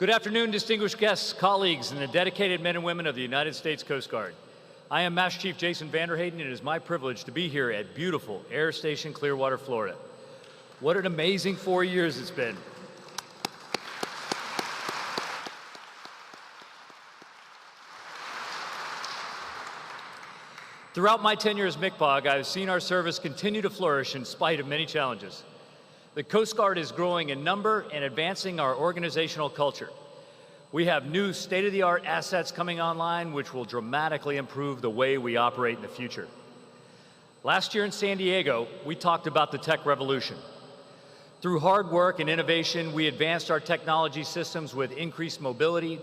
Good afternoon, distinguished guests, colleagues, and the dedicated men and women of the United States Coast Guard. I am Master Chief Jason Vanderheyden, and it is my privilege to be here at beautiful Air Station Clearwater, Florida. What an amazing 4 years it's been. Throughout my tenure as MCPOG, I have seen our service continue to flourish in spite of many challenges. The Coast Guard is growing in number and advancing our organizational culture. We have new state-of-the-art assets coming online which will dramatically improve the way we operate in the future. Last year in San Diego, we talked about the tech revolution. Through hard work and innovation, we advanced our technology systems with increased mobility,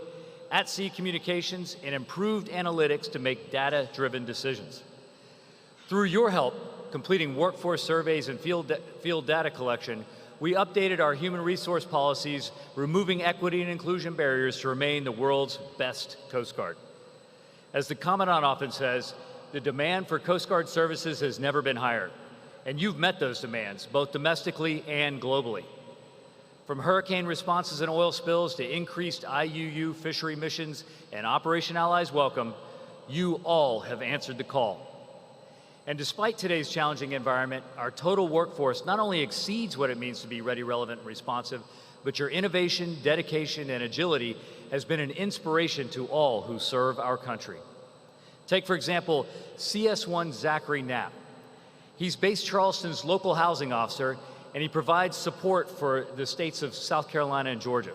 at-sea communications, and improved analytics to make data-driven decisions. Through your help, completing workforce surveys and field data collection, we updated our human resource policies, removing equity and inclusion barriers to remain the world's best Coast Guard. As the Commandant often says, the demand for Coast Guard services has never been higher, and you've met those demands, both domestically and globally. From hurricane responses and oil spills to increased IUU fishery missions and Operation Allies Welcome, you all have answered the call. And despite today's challenging environment, our total workforce not only exceeds what it means to be ready, relevant, and responsive, but your innovation, dedication, and agility has been an inspiration to all who serve our country. Take, for example, CS1 Zachary Knapp. He's Base Charleston's local housing officer, and he provides support for the states of South Carolina and Georgia.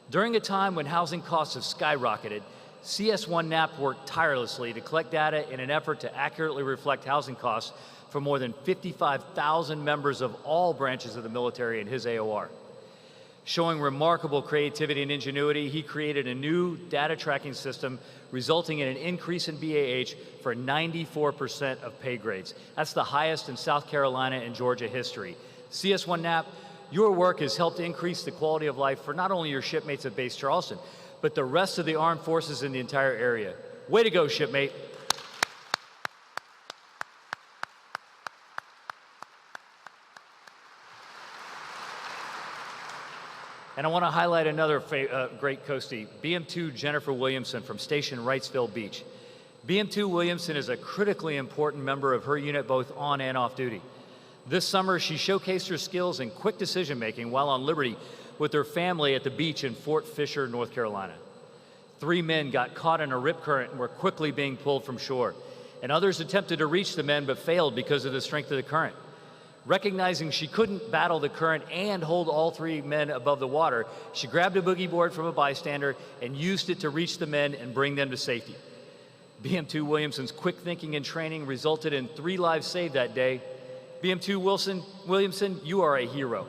During a time when housing costs have skyrocketed, CS1 Knapp worked tirelessly to collect data in an effort to accurately reflect housing costs for more than 55,000 members of all branches of the military in his AOR. Showing remarkable creativity and ingenuity, he created a new data tracking system resulting in an increase in BAH for 94% of pay grades. That's the highest in South Carolina and Georgia history. CS1 Knapp, your work has helped increase the quality of life for not only your shipmates at Base Charleston, but the rest of the armed forces in the entire area. Way to go, shipmate. And I want to highlight another great coastie, BM2 Jennifer Williamson from Station Wrightsville Beach. BM2 Williamson is a critically important member of her unit both on and off duty. This summer, she showcased her skills in quick decision-making while on liberty with her family at the beach in Fort Fisher, North Carolina. 3 men got caught in a rip current and were quickly being pulled from shore, and others attempted to reach the men but failed because of the strength of the current. Recognizing she couldn't battle the current and hold all 3 men above the water, she grabbed a boogie board from a bystander and used it to reach the men and bring them to safety. BM2 Williamson's quick thinking and training resulted in 3 lives saved that day. BM2 Williamson, you are a hero.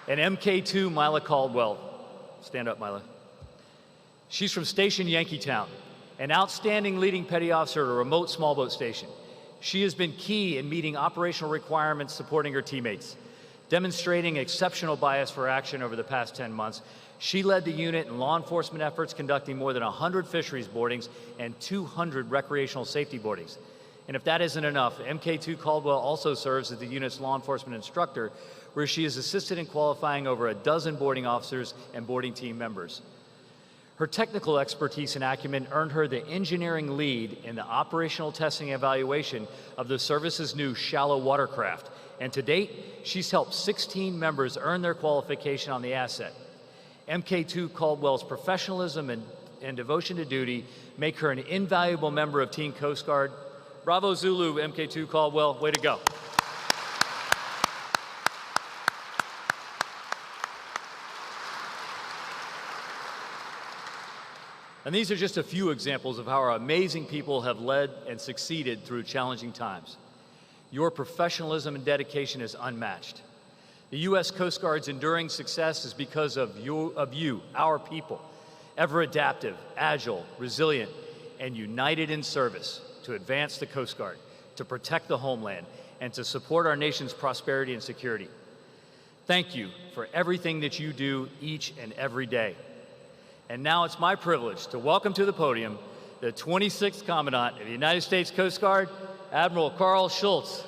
And MK2 Mila Caldwell. Stand up, Mila. She's from Station Yankeetown, an outstanding leading petty officer at a remote small boat station. She has been key in meeting operational requirements supporting her teammates. Demonstrating exceptional bias for action over the past 10 months, she led the unit in law enforcement efforts, conducting more than 100 fisheries boardings and 200 recreational safety boardings. And if that isn't enough, MK2 Caldwell also serves as the unit's law enforcement instructor, where she has assisted in qualifying over a dozen boarding officers and boarding team members. Her technical expertise and acumen earned her the engineering lead in the operational testing and evaluation of the service's new shallow watercraft. And to date, she's helped 16 members earn their qualification on the asset. MK2 Caldwell's professionalism and devotion to duty make her an invaluable member of Team Coast Guard. Bravo Zulu, MK2 Caldwell, way to go. And these are just a few examples of how our amazing people have led and succeeded through challenging times. Your professionalism and dedication is unmatched. The U.S. Coast Guard's enduring success is because of you, our people, ever adaptive, agile, resilient, and united in service to advance the Coast Guard, to protect the homeland, and to support our nation's prosperity and security. Thank you for everything that you do each and every day. And now it's my privilege to welcome to the podium the 26th Commandant of the United States Coast Guard, Admiral Karl Schultz.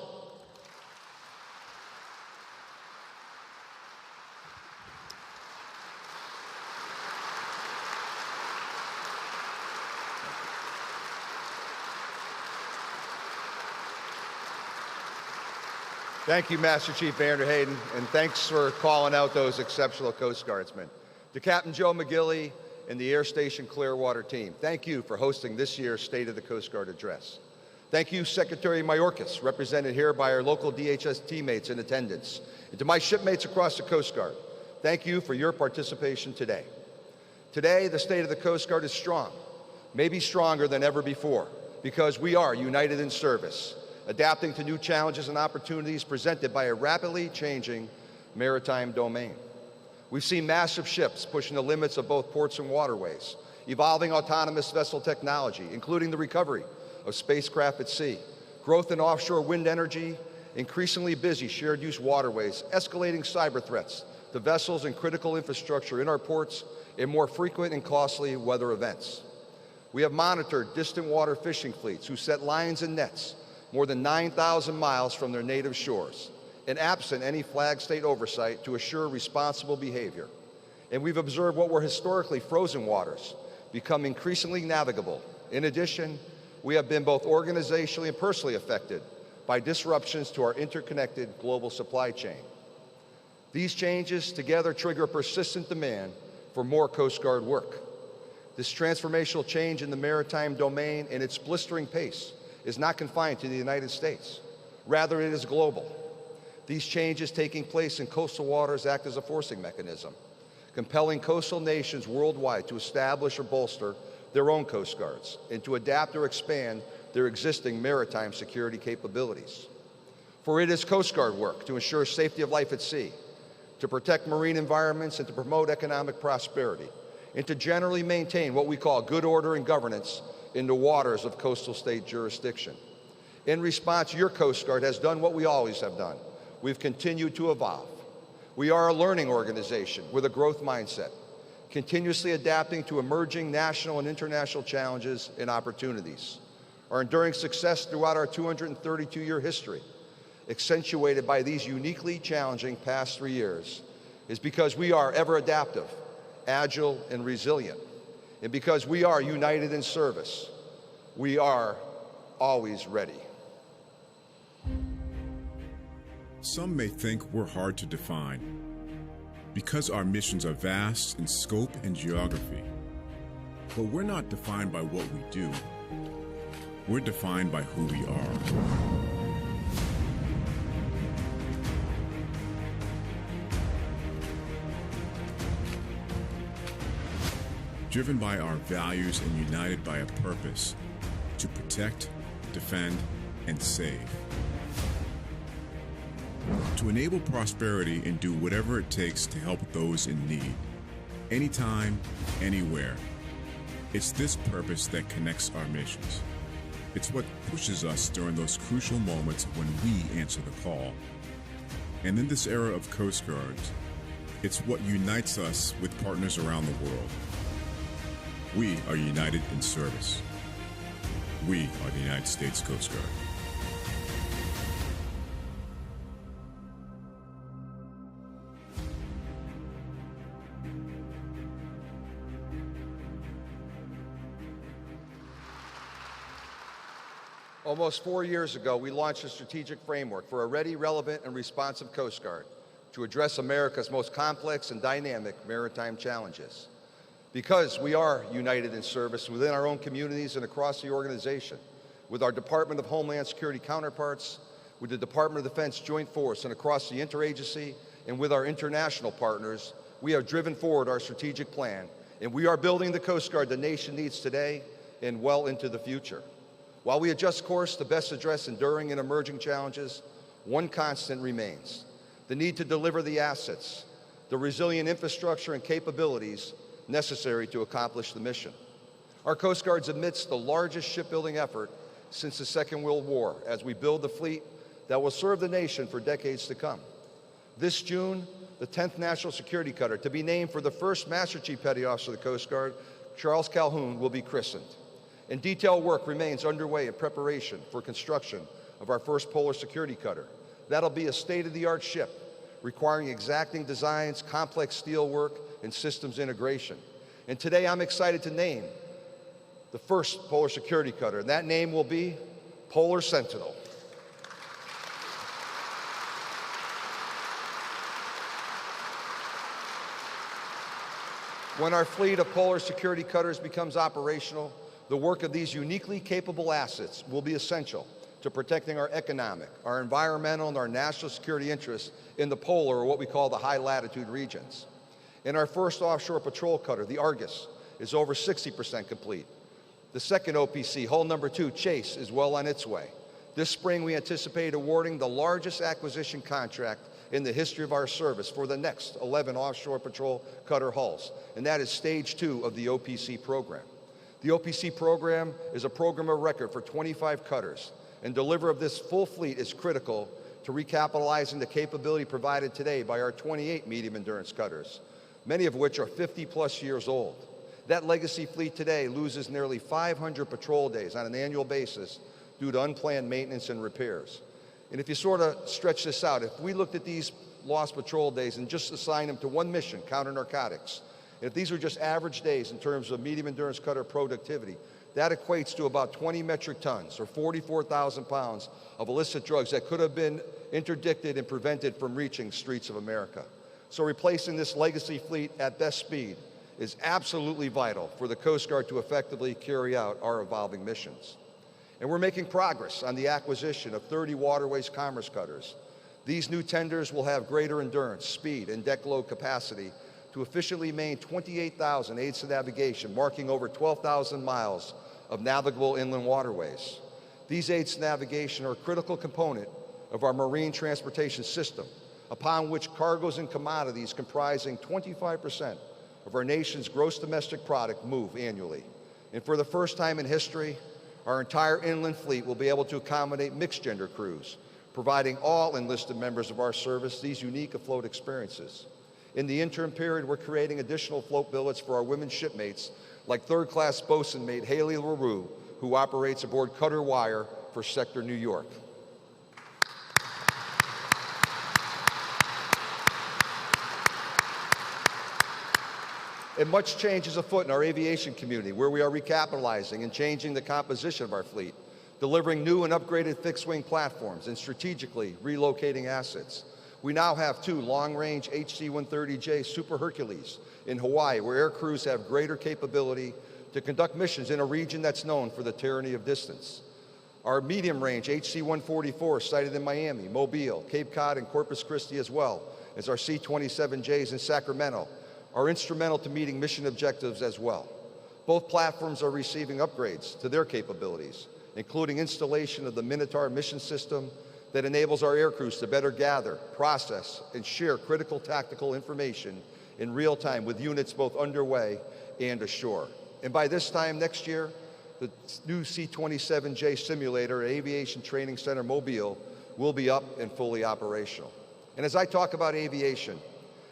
Thank you, Master Chief Vander Hayden, and thanks for calling out those exceptional Coast Guardsmen. To Captain Joe McGilly and the Air Station Clearwater team, thank you for hosting this year's State of the Coast Guard Address. Thank you, Secretary Mayorkas, represented here by our local DHS teammates in attendance. And to my shipmates across the Coast Guard, thank you for your participation today. Today, the State of the Coast Guard is strong, maybe stronger than ever before, because we are united in service, adapting to new challenges and opportunities presented by a rapidly changing maritime domain. We've seen massive ships pushing the limits of both ports and waterways, evolving autonomous vessel technology, including the recovery of spacecraft at sea, growth in offshore wind energy, increasingly busy shared use waterways, escalating cyber threats to vessels and critical infrastructure in our ports, and more frequent and costly weather events. We have monitored distant water fishing fleets who set lines and nets more than 9,000 miles from their native shores, and absent any flag state oversight to assure responsible behavior. And we've observed what were historically frozen waters become increasingly navigable. In addition, we have been both organizationally and personally affected by disruptions to our interconnected global supply chain. These changes together trigger a persistent demand for more Coast Guard work. This transformational change in the maritime domain and its blistering pace is not confined to the United States. Rather, it is global. These changes taking place in coastal waters act as a forcing mechanism, compelling coastal nations worldwide to establish or bolster their own Coast Guards and to adapt or expand their existing maritime security capabilities. For it is Coast Guard work to ensure safety of life at sea, to protect marine environments and to promote economic prosperity, and to generally maintain what we call good order and governance in the waters of coastal state jurisdiction. In response, your Coast Guard has done what we always have done. We've continued to evolve. We are a learning organization with a growth mindset, continuously adapting to emerging national and international challenges and opportunities. Our enduring success throughout our 232-year history, accentuated by these uniquely challenging past 3 years, is because we are ever adaptive, agile, and resilient. And because we are united in service, we are always ready. Some may think we're hard to define because our missions are vast in scope and geography. But we're not defined by what we do. We're defined by who we are. Driven by our values and united by a purpose to protect, defend, and save. To enable prosperity and do whatever it takes to help those in need, anytime, anywhere. It's this purpose that connects our missions. It's what pushes us during those crucial moments when we answer the call. And in this era of Coast Guards, it's what unites us with partners around the world. We are united in service. We are the United States Coast Guard. Almost 4 years ago, we launched a strategic framework for a ready, relevant, and responsive Coast Guard to address America's most complex and dynamic maritime challenges. Because we are united in service within our own communities and across the organization, with our Department of Homeland Security counterparts, with the Department of Defense Joint Force, and across the interagency, and with our international partners, we have driven forward our strategic plan, and we are building the Coast Guard the nation needs today and well into the future. While we adjust course to best address enduring and emerging challenges, one constant remains: the need to deliver the assets, the resilient infrastructure and capabilities necessary to accomplish the mission. Our Coast Guard's amidst the largest shipbuilding effort since the Second World War as we build the fleet that will serve the nation for decades to come. This June, the 10th National Security Cutter, to be named for the first Master Chief Petty Officer of the Coast Guard, Charles Calhoun, will be christened. And detailed work remains underway in preparation for construction of our first polar security cutter. That'll be a state-of-the-art ship requiring exacting designs, complex steel work, and systems integration. And today I'm excited to name the first polar security cutter, and that name will be Polar Sentinel. When our fleet of polar security cutters becomes operational, the work of these uniquely capable assets will be essential to protecting our economic, our environmental, and our national security interests in the polar, or what we call the high latitude regions. And our first offshore patrol cutter, the Argus, is over 60% complete. The second OPC, hull number 2, Chase, is well on its way. This spring, we anticipate awarding the largest acquisition contract in the history of our service for the next 11 offshore patrol cutter hulls, and that is stage 2 of the OPC program. The OPC program is a program of record for 25 cutters, and delivery of this full fleet is critical to recapitalizing the capability provided today by our 28 medium endurance cutters, many of which are 50+ years old. That legacy fleet today loses nearly 500 patrol days on an annual basis due to unplanned maintenance and repairs. And if you sort of stretch this out, if we looked at these lost patrol days and just assigned them to one mission, counter-narcotics, if these were just average days in terms of medium endurance cutter productivity, that equates to about 20 metric tons or 44,000 pounds of illicit drugs that could have been interdicted and prevented from reaching streets of America. So replacing this legacy fleet at best speed is absolutely vital for the Coast Guard to effectively carry out our evolving missions. And we're making progress on the acquisition of 30 waterways commerce cutters. These new tenders will have greater endurance, speed, and deck load capacity to efficiently maintain 28,000 aids to navigation, marking over 12,000 miles of navigable inland waterways. These aids to navigation are a critical component of our marine transportation system, upon which cargoes and commodities comprising 25% of our nation's gross domestic product move annually. And for the first time in history, our entire inland fleet will be able to accommodate mixed-gender crews, providing all enlisted members of our service these unique afloat experiences. In the interim period, we're creating additional float billets for our women shipmates, like third-class bosun mate Haley LaRue, who operates aboard Cutter Wire for Sector New York. And much change is afoot in our aviation community, where we are recapitalizing and changing the composition of our fleet, delivering new and upgraded fixed-wing platforms and strategically relocating assets. We now have 2 long-range HC-130J Super Hercules in Hawaii, where air crews have greater capability to conduct missions in a region that's known for the tyranny of distance. Our medium-range HC-144 sited in Miami, Mobile, Cape Cod, and Corpus Christi, as well as our C-27Js in Sacramento, are instrumental to meeting mission objectives as well. Both platforms are receiving upgrades to their capabilities, including installation of the Minotaur mission system that enables our air crews to better gather, process, and share critical tactical information in real time with units both underway and ashore. And by this time next year, the new C-27J simulator at Aviation Training Center Mobile will be up and fully operational. And as I talk about aviation,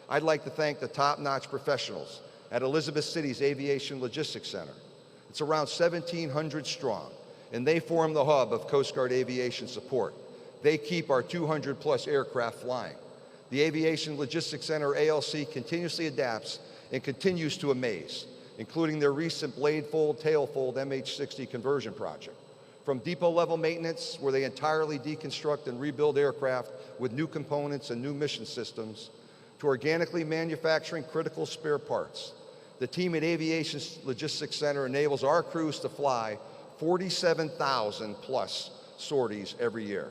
I'd like to thank the top-notch professionals at Elizabeth City's Aviation Logistics Center. It's around 1,700 strong, and they form the hub of Coast Guard aviation support. They keep our 200+ aircraft flying. The Aviation Logistics Center, ALC, continuously adapts and continues to amaze, including their recent blade-fold, tail-fold MH-60 conversion project. From depot-level maintenance, where they entirely deconstruct and rebuild aircraft with new components and new mission systems, to organically manufacturing critical spare parts. The team at Aviation Logistics Center enables our crews to fly 47,000+ sorties every year.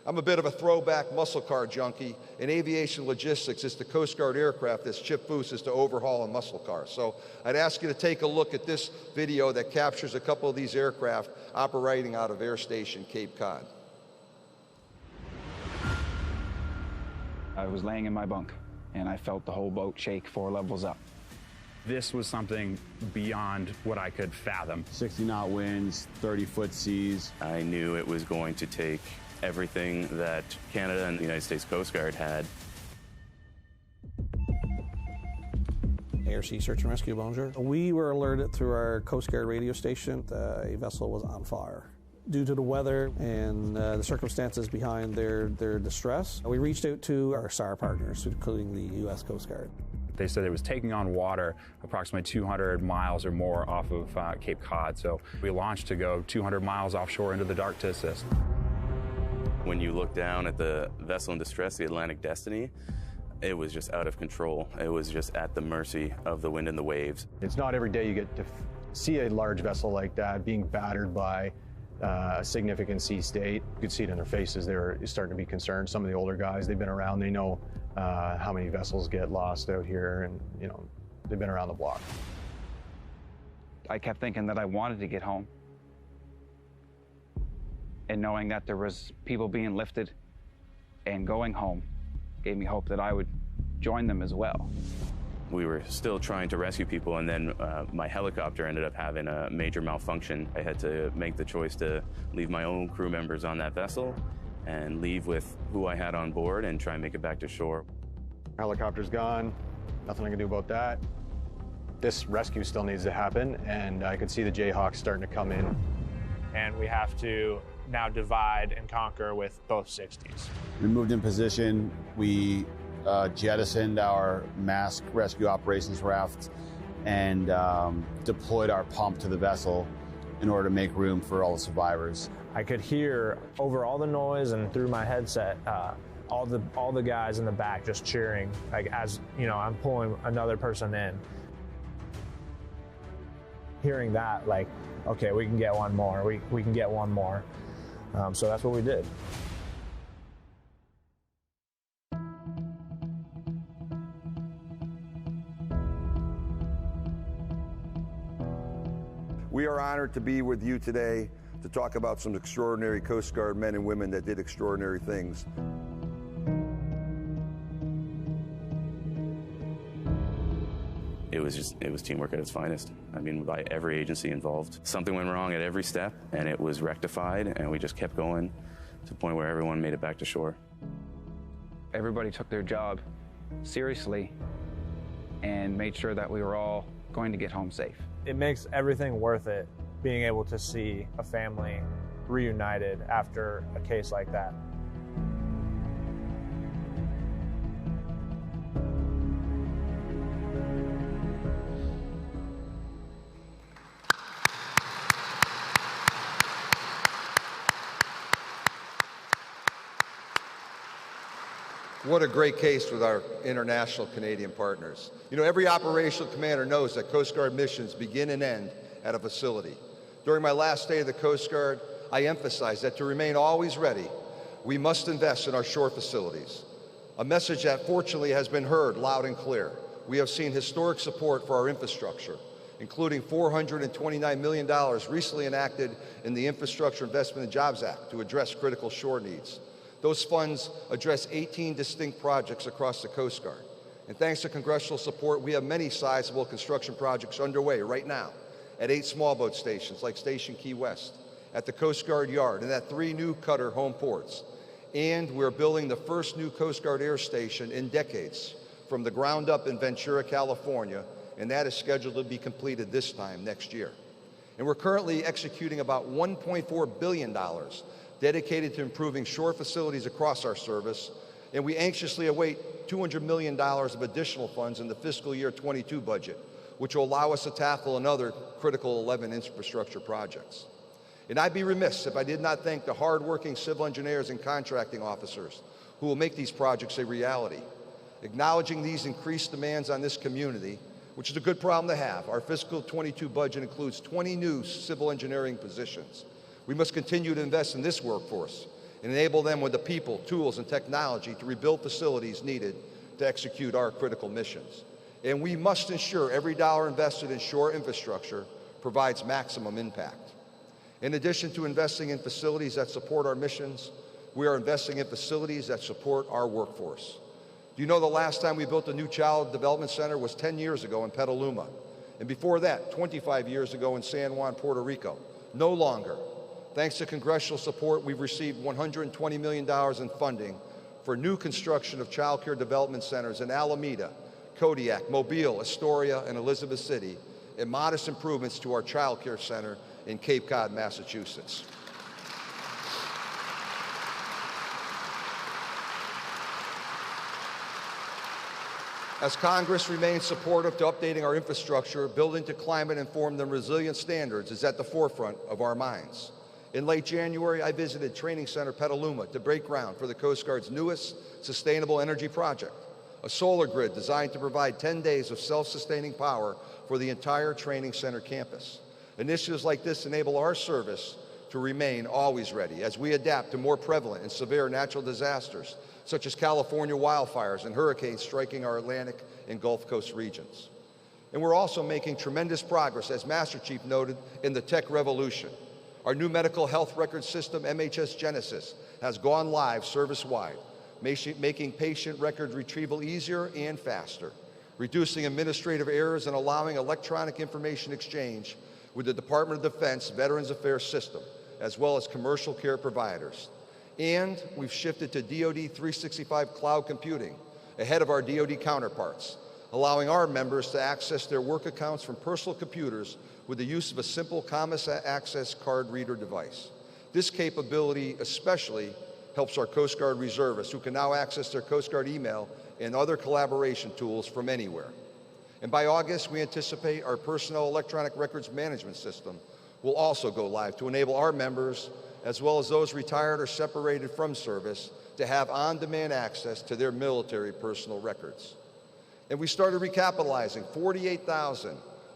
I'm a bit of a throwback muscle car junkie, and aviation logistics is the Coast Guard aircraft as Chip Foose is to overhaul a muscle car. So I'd ask you to take a look at this video that captures a couple of these aircraft operating out of Air Station Cape Cod. I was laying in my bunk, and I felt the whole boat shake 4 levels up. This was something beyond what I could fathom. 60-knot winds, 30-foot seas. I knew it was going to take everything that Canada and the United States Coast Guard had. ARC Search and Rescue, bonjour. We were alerted through our Coast Guard radio station that a vessel was on fire. Due to the weather and the circumstances behind their distress, we reached out to our SAR partners, including the U.S. Coast Guard. They said it was taking on water approximately 200 miles or more off of Cape Cod. So we launched to go 200 miles offshore into the dark to assist. When you look down at the vessel in distress, the Atlantic Destiny, it was just out of control. It was just at the mercy of the wind and the waves. It's not every day you get to see a large vessel like that being battered by a significant sea state. You could see it in their faces. They're starting to be concerned. Some of the older guys, they've been around, they know how many vessels get lost out here, and they've been around the block. I kept thinking that I wanted to get home, and knowing that there was people being lifted and going home gave me hope that I would join them as well. We were still trying to rescue people, and then my helicopter ended up having a major malfunction. I had to make the choice to leave my own crew members on that vessel and leave with who I had on board and try and make it back to shore. Helicopter's gone, nothing I can do about that. This rescue still needs to happen, and I could see the Jayhawks starting to come in. And we have to now divide and conquer with both 60s. We moved in position. We jettisoned our mask rescue operations raft and deployed our pump to the vessel in order to make room for all the survivors. I could hear over all the noise and through my headset all the guys in the back just cheering, like as I'm pulling another person in. Hearing that, like, okay, we can get one more. We can get one more. So that's what we did. We are honored to be with you today to talk about some extraordinary Coast Guard men and women that did extraordinary things. It was teamwork at its finest. I mean, by every agency involved. Something went wrong at every step, and it was rectified, and we just kept going to the point where everyone made it back to shore. Everybody took their job seriously and made sure that we were all going to get home safe. It makes everything worth it, being able to see a family reunited after a case like that. What a great case with our international Canadian partners. Every operational commander knows that Coast Guard missions begin and end at a facility. During my last day of the Coast Guard, I emphasized that to remain always ready, we must invest in our shore facilities. A message that fortunately has been heard loud and clear. We have seen historic support for our infrastructure, including $429 million recently enacted in the Infrastructure Investment and Jobs Act to address critical shore needs. Those funds address 18 distinct projects across the Coast Guard. And thanks to congressional support, we have many sizable construction projects underway right now at 8 small boat stations like Station Key West, at the Coast Guard Yard, and at 3 new Cutter home ports. And we're building the first new Coast Guard air station in decades from the ground up in Ventura, California, and that is scheduled to be completed this time next year. And we're currently executing about $1.4 billion dedicated to improving shore facilities across our service, and we anxiously await $200 million of additional funds in the fiscal year 22 budget, which will allow us to tackle another critical 11 infrastructure projects. And I'd be remiss if I did not thank the hardworking civil engineers and contracting officers who will make these projects a reality. Acknowledging these increased demands on this community, which is a good problem to have, our fiscal 22 budget includes 20 new civil engineering positions. We must continue to invest in this workforce and enable them with the people, tools, and technology to rebuild facilities needed to execute our critical missions. And we must ensure every dollar invested in shore infrastructure provides maximum impact. In addition to investing in facilities that support our missions, we are investing in facilities that support our workforce. Do you know the last time we built a new child development center was 10 years ago in Petaluma, and before that, 25 years ago in San Juan, Puerto Rico? No longer. Thanks to congressional support, we've received $120 million in funding for new construction of child care development centers in Alameda, Kodiak, Mobile, Astoria, and Elizabeth City, and modest improvements to our child care center in Cape Cod, Massachusetts. As Congress remains supportive to updating our infrastructure, building to climate-informed and resilient standards is at the forefront of our minds. In late January, I visited Training Center Petaluma to break ground for the Coast Guard's newest sustainable energy project, a solar grid designed to provide 10 days of self-sustaining power for the entire Training Center campus. Initiatives like this enable our service to remain always ready as we adapt to more prevalent and severe natural disasters, such as California wildfires and hurricanes striking our Atlantic and Gulf Coast regions. And we're also making tremendous progress, as Master Chief noted, in the tech revolution. Our new medical health record system, MHS Genesis, has gone live service-wide, making patient record retrieval easier and faster, reducing administrative errors and allowing electronic information exchange with the Department of Defense Veterans Affairs system, as well as commercial care providers. And we've shifted to DoD 365 cloud computing ahead of our DoD counterparts, allowing our members to access their work accounts from personal computers with the use of a simple Commerce Access card reader device. This capability especially helps our Coast Guard reservists, who can now access their Coast Guard email and other collaboration tools from anywhere. And by August, we anticipate our personnel electronic records management system will also go live to enable our members, as well as those retired or separated from service, to have on-demand access to their military personal records. And we started recapitalizing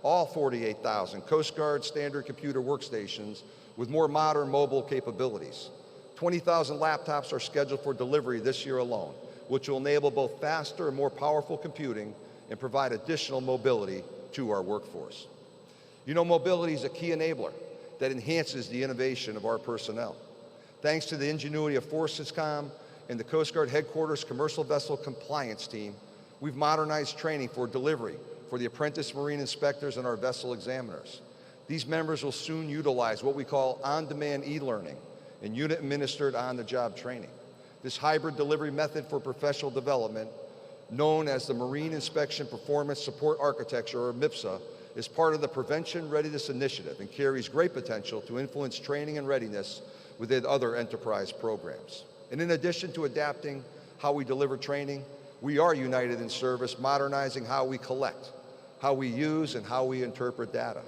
all 48,000 Coast Guard standard computer workstations with more modern mobile capabilities. 20,000 laptops are scheduled for delivery this year alone, which will enable both faster and more powerful computing and provide additional mobility to our workforce. You know, mobility is a key enabler that enhances the innovation of our personnel. Thanks to the ingenuity of ForceSysCom and the Coast Guard Headquarters Commercial Vessel Compliance Team, we've modernized training for delivery for the apprentice marine inspectors and our vessel examiners. These members will soon utilize what we call on-demand e-learning and unit-administered on-the-job training. This hybrid delivery method for professional development, known as the Marine Inspection Performance Support Architecture, or MIPSA, is part of the Prevention Readiness Initiative and carries great potential to influence training and readiness within other enterprise programs. And in addition to adapting how we deliver training, we are united in service, modernizing how we collect, how we use, and how we interpret data.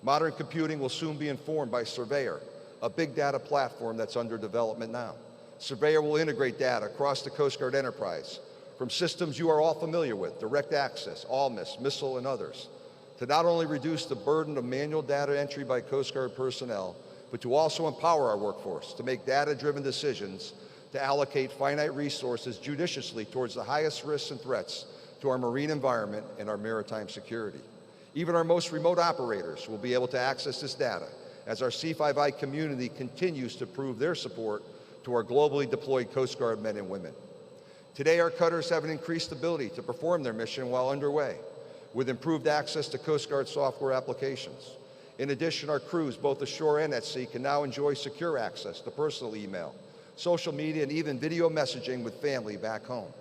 Modern computing will soon be informed by Surveyor, a big data platform that's under development now. Surveyor will integrate data across the Coast Guard enterprise, from systems you are all familiar with, Direct Access, ALMIS, Missile, and others, to not only reduce the burden of manual data entry by Coast Guard personnel, but to also empower our workforce to make data-driven decisions to allocate finite resources judiciously towards the highest risks and threats to our marine environment and our maritime security. Even our most remote operators will be able to access this data as our C5I community continues to prove their support to our globally deployed Coast Guard men and women. Today, our cutters have an increased ability to perform their mission while underway, with improved access to Coast Guard software applications. In addition, our crews, both ashore and at sea, can now enjoy secure access to personal email, social media, and even video messaging with family back home.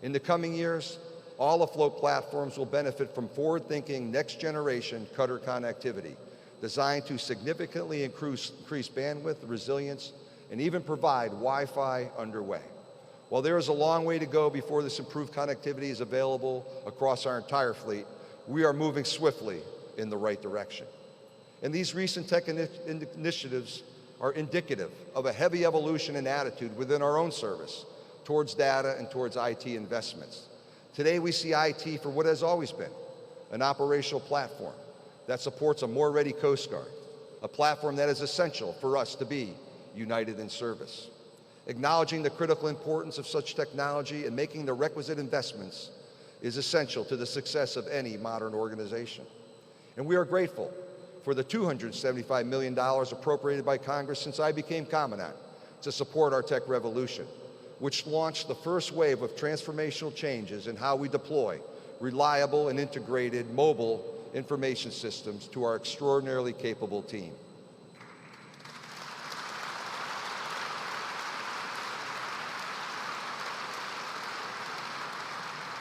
In the coming years, all afloat platforms will benefit from forward-thinking, next-generation cutter connectivity, designed to significantly increase bandwidth, resilience, and even provide Wi-Fi underway. While there is a long way to go before this improved connectivity is available across our entire fleet, we are moving swiftly in the right direction. And these recent tech initiatives are indicative of a heavy evolution in attitude within our own service towards data and towards IT investments. Today, we see IT for what has always been, an operational platform that supports a more ready Coast Guard, a platform that is essential for us to be united in service. Acknowledging the critical importance of such technology and making the requisite investments is essential to the success of any modern organization. And we are grateful for the $275 million appropriated by Congress since I became Commandant to support our tech revolution, which launched the first wave of transformational changes in how we deploy reliable and integrated mobile information systems to our extraordinarily capable team.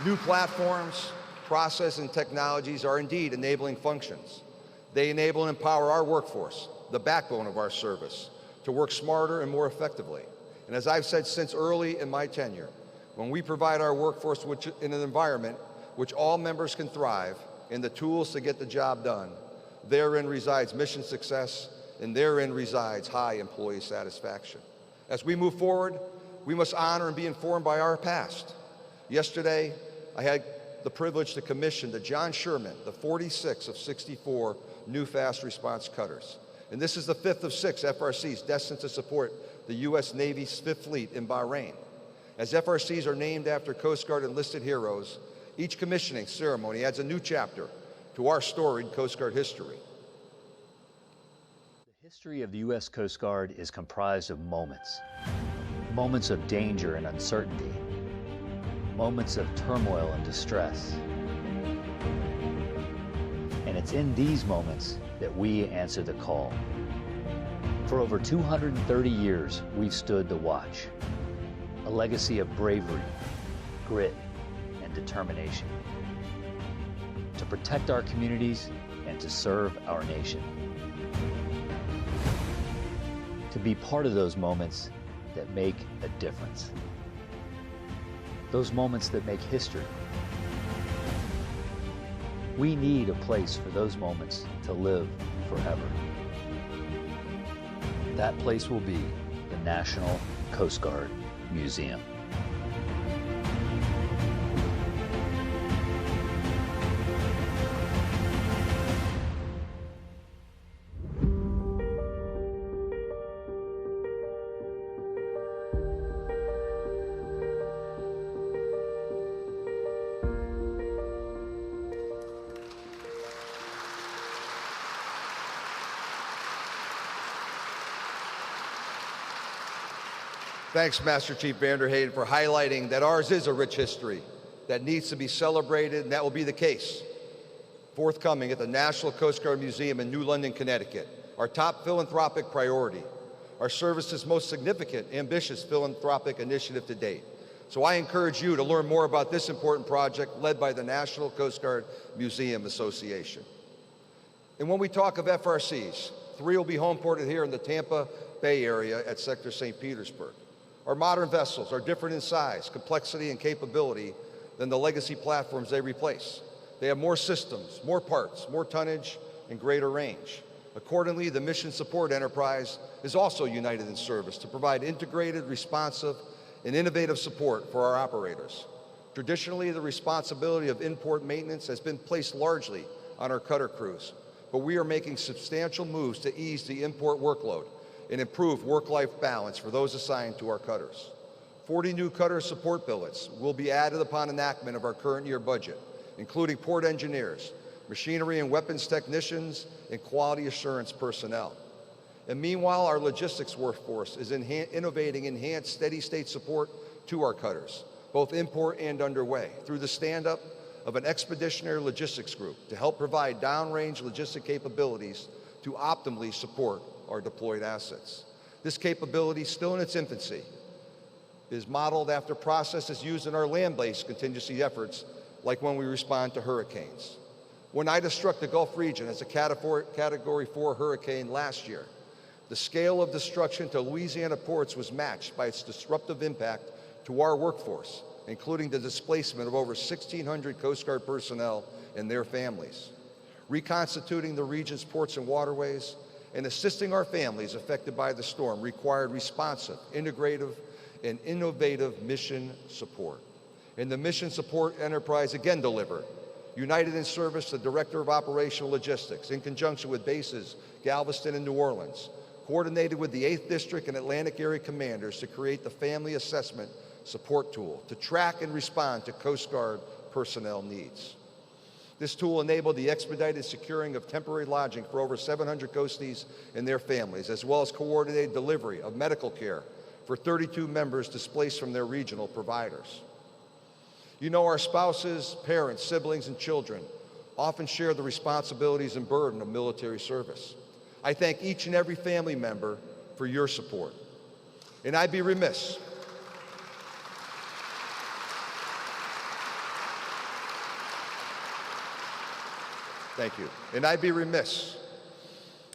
New platforms, process and technologies are indeed enabling functions. They enable and empower our workforce, the backbone of our service, to work smarter and more effectively. And as I've said since early in my tenure, when we provide our workforce in an environment which all members can thrive and the tools to get the job done, therein resides mission success, and therein resides high employee satisfaction. As we move forward, we must honor and be informed by our past. Yesterday, I had the privilege to commission the John Sherman, the 46 of 64 new fast response cutters. And this is the 5th of 6 FRCs destined to support the U.S. Navy's 5th Fleet in Bahrain. As FRCs are named after Coast Guard enlisted heroes, each commissioning ceremony adds a new chapter to our storied Coast Guard history. The history of the U.S. Coast Guard is comprised of moments. Moments of danger and uncertainty. Moments of turmoil and distress. And it's in these moments that we answer the call. For over 230 years, we've stood the watch. A legacy of bravery, grit, and determination. To protect our communities and to serve our nation. To be part of those moments that make a difference. Those moments that make history. We need a place for those moments to live forever. That place will be the National Coast Guard Museum. Thanks, Master Chief Vanderheyden, for highlighting that ours is a rich history that needs to be celebrated, and that will be the case forthcoming at the National Coast Guard Museum in New London, Connecticut, our top philanthropic priority, our service's most significant, ambitious philanthropic initiative to date. So I encourage you to learn more about this important project led by the National Coast Guard Museum Association. And when we talk of FRCs, 3 will be homeported here in the Tampa Bay area at Sector St. Petersburg. Our modern vessels are different in size, complexity, and capability than the legacy platforms they replace. They have more systems, more parts, more tonnage, and greater range. Accordingly, the mission support enterprise is also united in service to provide integrated, responsive, and innovative support for our operators. Traditionally, the responsibility of in-port maintenance has been placed largely on our cutter crews, but we are making substantial moves to ease the in-port workload and improve work-life balance for those assigned to our cutters. 40 new cutter support billets will be added upon enactment of our current year budget, including port engineers, machinery and weapons technicians, and quality assurance personnel. And meanwhile, our logistics workforce is innovating enhanced steady-state support to our cutters, both in-port and underway, through the stand-up of an expeditionary logistics group to help provide downrange logistic capabilities to optimally support our deployed assets. This capability, still in its infancy, is modeled after processes used in our land-based contingency efforts, like when we respond to hurricanes. When Ida struck the Gulf region as a Category 4 hurricane last year, the scale of destruction to Louisiana ports was matched by its disruptive impact to our workforce, including the displacement of over 1,600 Coast Guard personnel and their families. Reconstituting the region's ports and waterways and assisting our families affected by the storm required responsive, integrative, and innovative mission support. And the mission support enterprise again delivered. United in service, the Director of Operational Logistics, in conjunction with bases Galveston and New Orleans, coordinated with the 8th District and Atlantic Area Commanders to create the Family Assessment Support Tool to track and respond to Coast Guard personnel needs. This tool enabled the expedited securing of temporary lodging for over 700 coasties and their families, as well as coordinated delivery of medical care for 32 members displaced from their regional providers. You know, our spouses, parents, siblings, and children often share the responsibilities and burden of military service. I thank each and every family member for your support. And I'd be remiss . Thank you. And I'd be remiss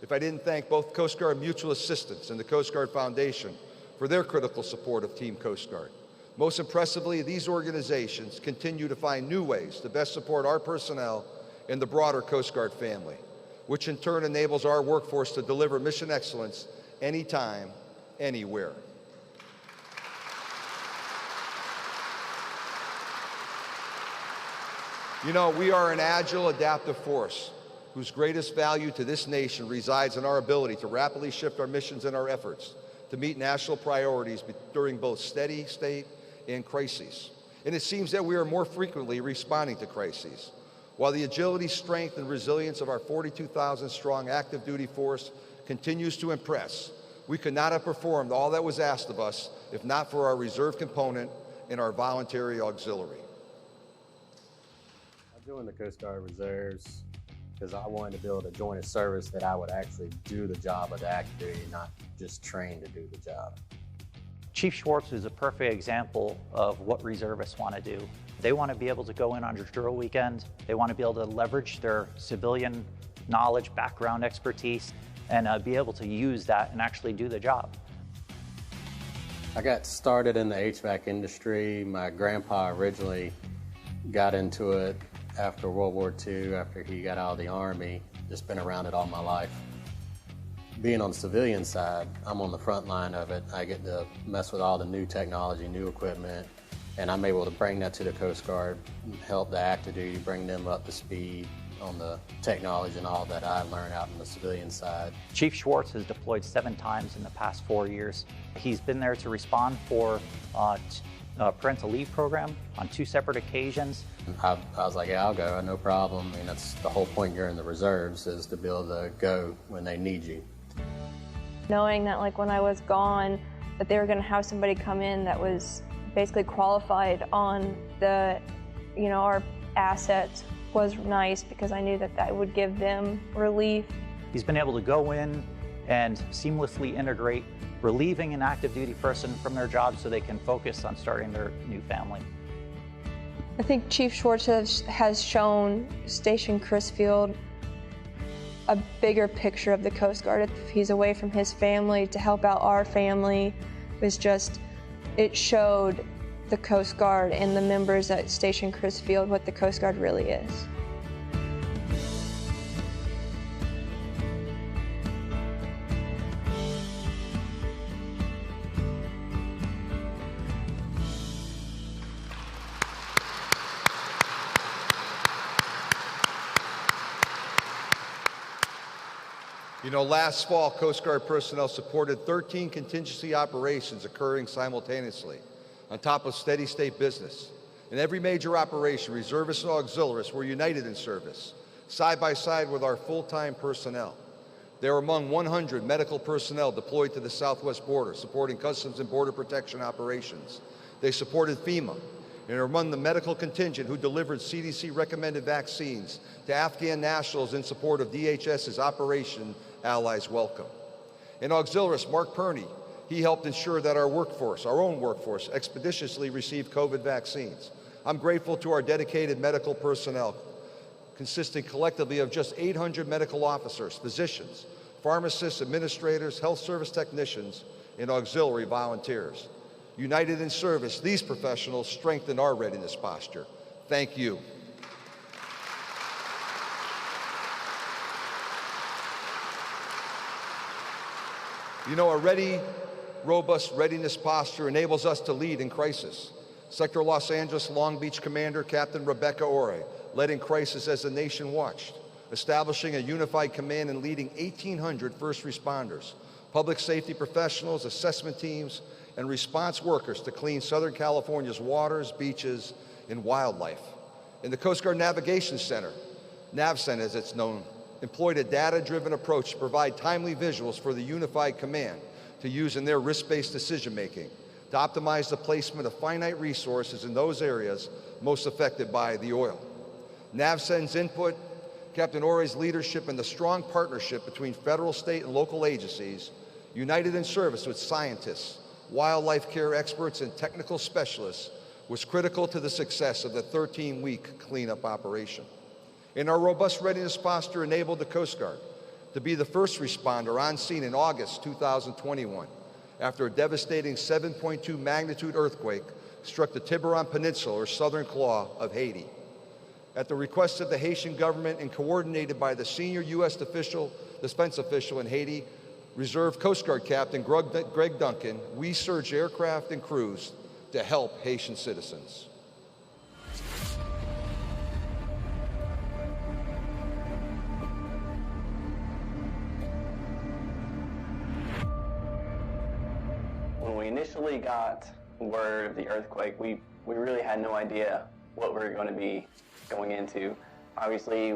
if I didn't thank both Coast Guard Mutual Assistance and the Coast Guard Foundation for their critical support of Team Coast Guard. Most impressively, these organizations continue to find new ways to best support our personnel and the broader Coast Guard family, which in turn enables our workforce to deliver mission excellence anytime, anywhere. You know, we are an agile, adaptive force whose greatest value to this nation resides in our ability to rapidly shift our missions and our efforts to meet national priorities during both steady state and crises. And it seems that we are more frequently responding to crises. While the agility, strength, and resilience of our 42,000-strong active duty force continues to impress, we could not have performed all that was asked of us if not for our reserve component and our voluntary auxiliary. I joined the Coast Guard Reserves because I wanted to be able to join a service that I would actually do the job of the active duty, not just train to do the job. Chief Schultz is a perfect example of what reservists want to do. They want to be able to go in on a drill weekend. They want to be able to leverage their civilian knowledge, background, expertise, and be able to use that and actually do the job. I got started in the HVAC industry. My grandpa originally got into it after World War II, after he got out of the Army. Just been around it all my life. Being on the civilian side, I'm on the front line of it. I get to mess with all the new technology, new equipment, and I'm able to bring that to the Coast Guard, help the active duty, bring them up to speed on the technology and all that I learned out on the civilian side. Chief Schultz has deployed 7 times in the past 4 years. He's been there to respond for parental leave program on 2 separate occasions. I was like, yeah, I'll go, no problem. I mean, that's the whole point you're in the reserves, is to be able to go when they need you. Knowing that like when I was gone, that they were gonna have somebody come in that was basically qualified on the, our assets was nice, because I knew that that would give them relief. He's been able to go in and seamlessly integrate relieving an active duty person from their job so they can focus on starting their new family. I think Chief Schultz has shown Station Crisfield a bigger picture of the Coast Guard. If he's away from his family to help out our family, it showed the Coast Guard and the members at Station Crisfield what the Coast Guard really is. You know, last fall, Coast Guard personnel supported 13 contingency operations occurring simultaneously, on top of steady state business. In every major operation, reservists and auxiliaries were united in service, side by side with our full-time personnel. They were among 100 medical personnel deployed to the southwest border, supporting Customs and Border Protection operations. They supported FEMA, and are among the medical contingent who delivered CDC-recommended vaccines to Afghan nationals in support of DHS's Operation Allies Welcome. And auxiliarist Mark Perney, he helped ensure that our workforce, our own workforce, expeditiously received COVID vaccines. I'm grateful to our dedicated medical personnel, consisting collectively of just 800 medical officers, physicians, pharmacists, administrators, health service technicians, and auxiliary volunteers. United in service, these professionals strengthen our readiness posture. Thank you. You know, a ready, robust readiness posture enables us to lead in crisis. Sector Los Angeles Long Beach Commander Captain Rebecca Ore led in crisis as the nation watched, establishing a unified command and leading 1,800 first responders, public safety professionals, assessment teams, and response workers to clean Southern California's waters, beaches, and wildlife. And the Coast Guard Navigation Center, NavCen as it's known, employed a data-driven approach to provide timely visuals for the unified command to use in their risk-based decision-making, to optimize the placement of finite resources in those areas most affected by the oil. NavCen's input, Captain Ore's leadership, and the strong partnership between federal, state, and local agencies, united in service with scientists, wildlife care experts, and technical specialists, was critical to the success of the 13-week cleanup operation. And our robust readiness posture enabled the Coast Guard to be the first responder on scene in August 2021 after a devastating 7.2 magnitude earthquake struck the Tiburon Peninsula, or southern claw of Haiti. At the request of the Haitian government and coordinated by the senior U.S. defense official in Haiti, Reserve Coast Guard Captain Greg Duncan, we surged aircraft and crews to help Haitian citizens. When we initially got word of the earthquake, we really had no idea what we were going to be going into. Obviously,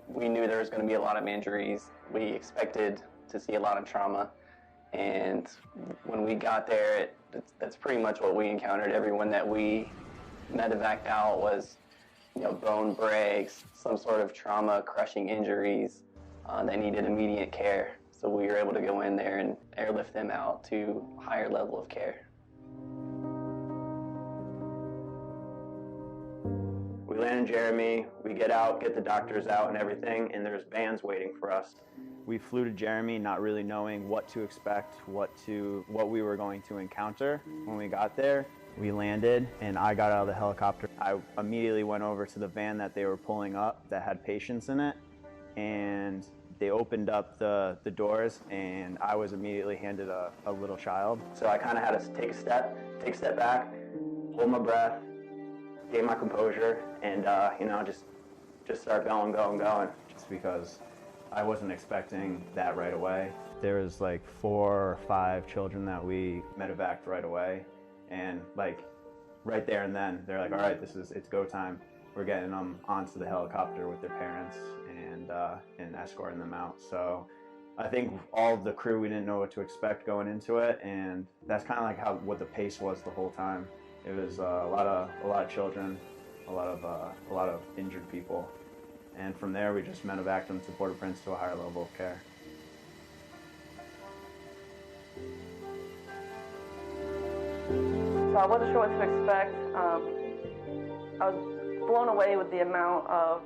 we knew there was going to be a lot of injuries. We expected to see a lot of trauma, and when we got there, that's pretty much what we encountered. Everyone that we medevaced out was, bone breaks, some sort of trauma, crushing injuries that needed immediate care. So we were able to go in there and airlift them out to a higher level of care. We land in Jeremy, we get out, get the doctors out and everything, and there's vans waiting for us. We flew to Jeremy not really knowing what to expect, what we were going to encounter. When we got there, we landed and I got out of the helicopter. I immediately went over to the van that they were pulling up that had patients in it, and they opened up the doors and I was immediately handed a little child. So I kind of had to take a step back, hold my breath, gain my composure, and just start going. Just because I wasn't expecting that right away. There was like 4 or 5 children that we medevaced right away, and like right there and then they're like, all right, it's go time. We're getting them onto the helicopter with their parents and escorting them out. So I think all of the crew, we didn't know what to expect going into it, and that's kind of like what the pace was the whole time. It was a lot of children, a lot of injured people, and from there we just medevaced them to Port-au-Prince to a higher level of care. So I wasn't sure what to expect. I was blown away with the amount of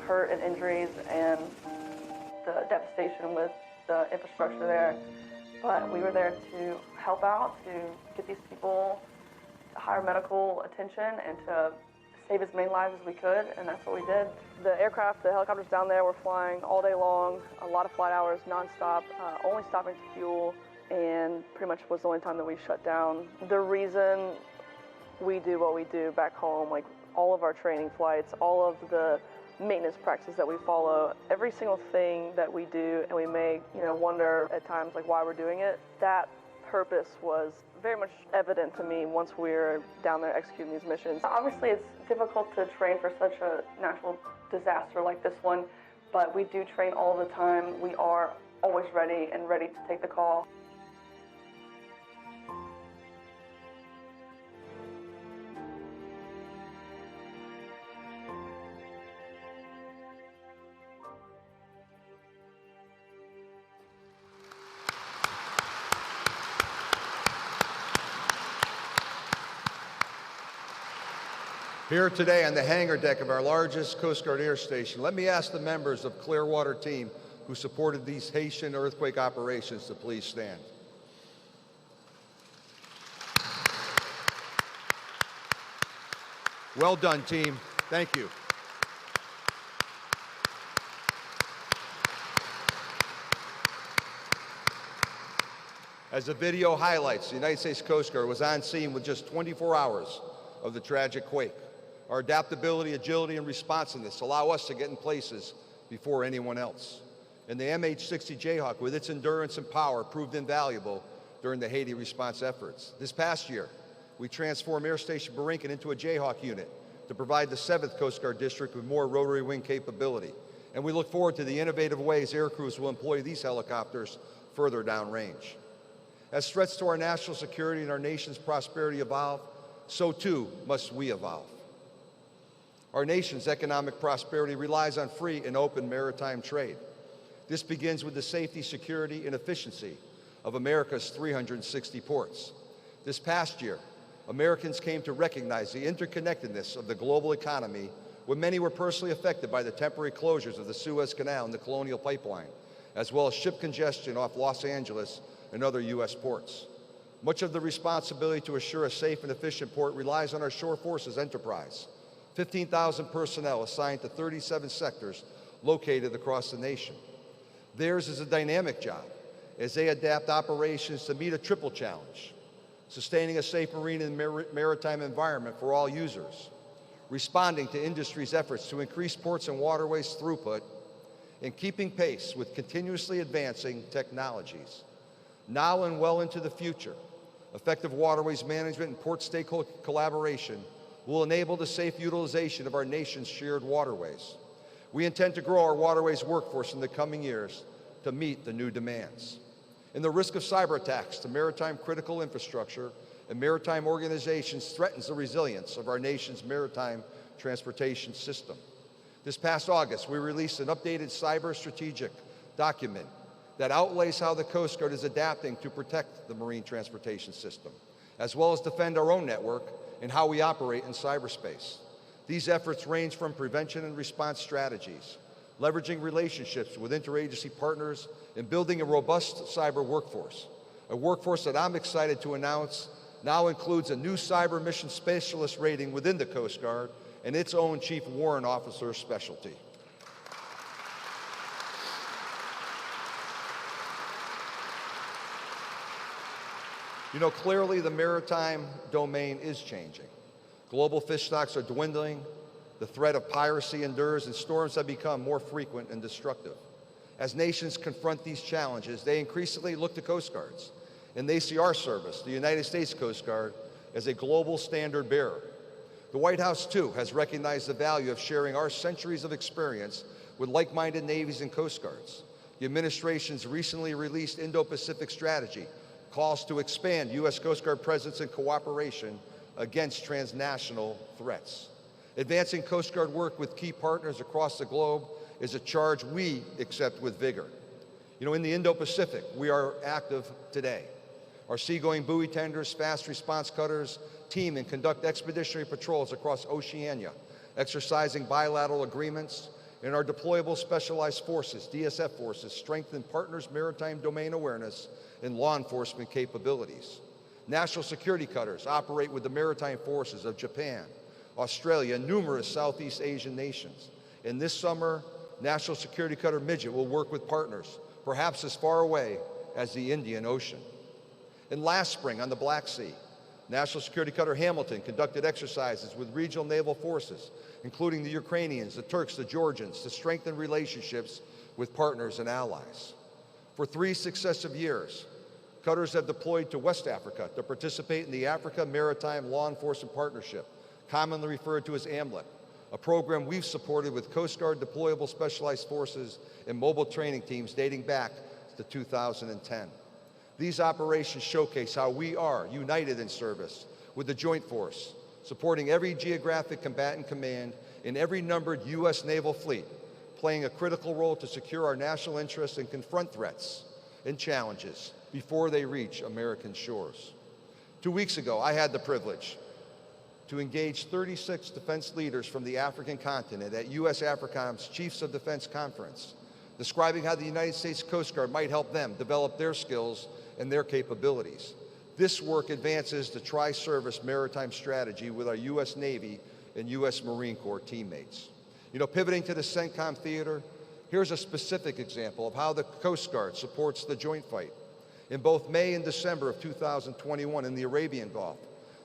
hurt and injuries and the devastation with the infrastructure there. But we were there to help out, to get these people higher medical attention and to save as many lives as we could, and that's what we did. The aircraft, the helicopters down there were flying all day long, a lot of flight hours, nonstop, only stopping to fuel, and pretty much was the only time that we shut down. The reason we do what we do back home, like all of our training flights, all of the maintenance practices that we follow, every single thing that we do, and we may, wonder at times like why we're doing it, that purpose was very much evident to me once we were down there executing these missions. Obviously, it's difficult to train for such a natural disaster like this one, but we do train all the time. We are always ready to take the call. Here today on the hangar deck of our largest Coast Guard air station, let me ask the members of Clearwater team who supported these Haitian earthquake operations to please stand. Well done, team. Thank you. As the video highlights, the United States Coast Guard was on scene with just 24 hours of the tragic quake. Our adaptability, agility, and responsiveness allow us to get in places before anyone else. And the MH-60 Jayhawk, with its endurance and power, proved invaluable during the Haiti response efforts. This past year, we transformed Air Station Borinquen into a Jayhawk unit to provide the 7th Coast Guard District with more rotary wing capability. And we look forward to the innovative ways air crews will employ these helicopters further downrange. As threats to our national security and our nation's prosperity evolve, so too must we evolve. Our nation's economic prosperity relies on free and open maritime trade. This begins with the safety, security, and efficiency of America's 360 ports. This past year, Americans came to recognize the interconnectedness of the global economy where many were personally affected by the temporary closures of the Suez Canal and the Colonial Pipeline, as well as ship congestion off Los Angeles and other U.S. ports. Much of the responsibility to assure a safe and efficient port relies on our shore forces enterprise, 15,000 personnel assigned to 37 sectors located across the nation. Theirs is a dynamic job as they adapt operations to meet a triple challenge: sustaining a safe marine and maritime environment for all users, responding to industry's efforts to increase ports and waterways throughput, and keeping pace with continuously advancing technologies. Now and well into the future, effective waterways management and port stakeholder collaboration will enable the safe utilization of our nation's shared waterways. We intend to grow our waterways workforce in the coming years to meet the new demands. And the risk of cyber attacks to maritime critical infrastructure and maritime organizations threatens the resilience of our nation's maritime transportation system. This past August, we released an updated cyber strategic document that outlines how the Coast Guard is adapting to protect the marine transportation system, as well as defend our own network and how we operate in cyberspace. These efforts range from prevention and response strategies, leveraging relationships with interagency partners, and building a robust cyber workforce, a workforce that I'm excited to announce now includes a new cyber mission specialist rating within the Coast Guard and its own Chief Warrant Officer specialty. You know, clearly the maritime domain is changing. Global fish stocks are dwindling, the threat of piracy endures, and storms have become more frequent and destructive. As nations confront these challenges, they increasingly look to Coast Guards, and they see our service, the United States Coast Guard, as a global standard bearer. The White House, too, has recognized the value of sharing our centuries of experience with like-minded navies and Coast Guards. The administration's recently released Indo-Pacific strategy calls to expand U.S. Coast Guard presence and cooperation against transnational threats. Advancing Coast Guard work with key partners across the globe is a charge we accept with vigor. You know, in the Indo-Pacific, we are active today. Our seagoing buoy tenders, fast response cutters team and conduct expeditionary patrols across Oceania, exercising bilateral agreements, and our deployable specialized forces, DSF forces, strengthen partners' maritime domain awareness and law enforcement capabilities. National security cutters operate with the maritime forces of Japan, Australia, and numerous Southeast Asian nations. And this summer, National Security Cutter Midget will work with partners, perhaps as far away as the Indian Ocean. And last spring on the Black Sea, National Security Cutter Hamilton conducted exercises with regional naval forces, including the Ukrainians, the Turks, the Georgians, to strengthen relationships with partners and allies. For 3 successive years, cutters have deployed to West Africa to participate in the Africa Maritime Law Enforcement Partnership, commonly referred to as AMLIP, a program we've supported with Coast Guard deployable specialized forces and mobile training teams dating back to 2010. These operations showcase how we are united in service with the Joint Force, supporting every geographic combatant command in every numbered U.S. naval fleet, playing a critical role to secure our national interests and confront threats and challenges before they reach American shores. 2 weeks ago, I had the privilege to engage 36 defense leaders from the African continent at U.S. AFRICOM's Chiefs of Defense Conference, describing how the United States Coast Guard might help them develop their skills and their capabilities. This work advances the tri-service maritime strategy with our U.S. Navy and U.S. Marine Corps teammates. You know, pivoting to the CENTCOM theater, here's a specific example of how the Coast Guard supports the joint fight. In both May and December of 2021 in the Arabian Gulf,